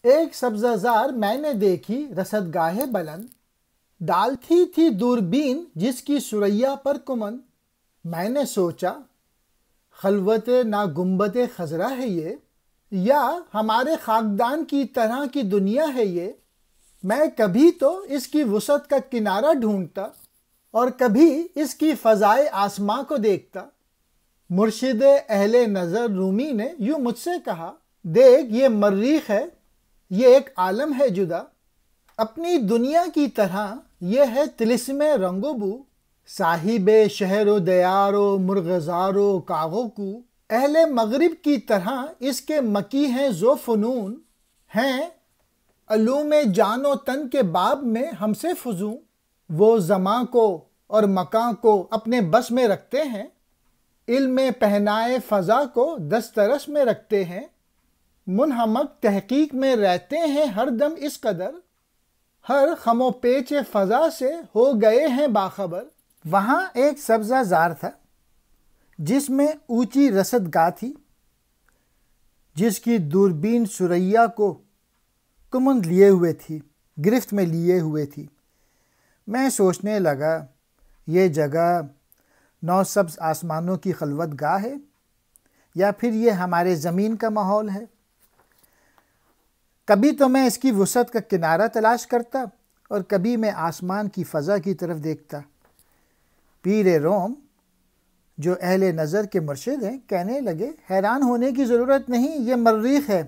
ایک سبزہ زار میں نے دیکھی رصدگاہ بلند، ڈالتی تھی دوربین جس کی ثریا پر کمند۔ میں نے سوچا خلوت نا گنبد خضرا ہے یہ، یا ہمارے خاکدان کی طرح کی دنیا ہے یہ۔ میں کبھی تو اس کی وسعت کا کنارہ ڈھونڈتا اور کبھی اس کی فضائے آسماں کو دیکھتا۔ مرشد اہل نظر رومی نے یوں مجھ سے کہا، دیکھ یہ مریخ ہے، یہ ایک عالم ہے جدا، اپنی دنیا کی طرح یہ ہے طلسم رنگ و بو، صاحب شہر و دیار و مرغزار و کاغو کو، اہل مغرب کی طرح اس کے مکی ہیں ذو فنون، ہیں علوم جان و تن کے باب میں ہم سے فزوں۔ وہ زمان کو اور مکان کو اپنے بس میں رکھتے ہیں، علم پہنائے فضا کو دسترس میں رکھتے ہیں، منہمک تحقیق میں رہتے ہیں ہر دم اس قدر، ہر خم و پیچ فضا سے ہو گئے ہیں باخبر۔ وہاں ایک سبزہ زار تھا جس میں اونچی رصدگاہ تھی، جس کی دوربین ثریا کو کمند لیے ہوئے تھی، گرفت میں لیے ہوئے تھی۔ میں سوچنے لگا یہ جگہ نو سبز آسمانوں کی خلوت گاہ ہے یا پھر یہ ہمارے زمین کا ماحول ہے۔ کبھی تو میں اس کی وسعت کا کنارہ تلاش کرتا اور کبھی میں آسمان کی فضا کی طرف دیکھتا۔ پیر روم جو اہل نظر کے مرشد ہیں کہنے لگے، حیران ہونے کی ضرورت نہیں، یہ مریخ ہے،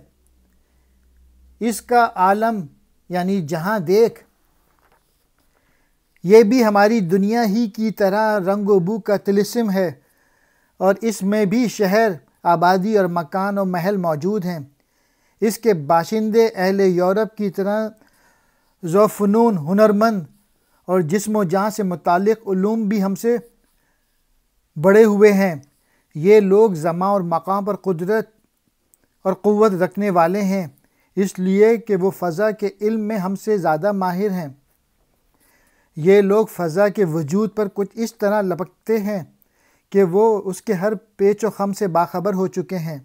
اس کا عالم یعنی جہاں دیکھ، یہ بھی ہماری دنیا ہی کی طرح رنگ و بو کا طلسم ہے، اور اس میں بھی شہر، آبادی اور مکان و محل موجود ہیں۔ اس کے باشندے اہل یورپ کی طرح ذو فنون، ہنرمند اور جسم و جان سے متعلق علوم بھی ہم سے بڑے ہوئے ہیں۔ یہ لوگ زمان اور مقام پر قدرت اور قوت رکھنے والے ہیں، اس لیے کہ وہ فضا کے علم میں ہم سے زیادہ ماہر ہیں۔ یہ لوگ فضا کے وجود پر کچھ اس طرح لپکتے ہیں کہ وہ اس کے ہر پیچ و خم سے باخبر ہو چکے ہیں۔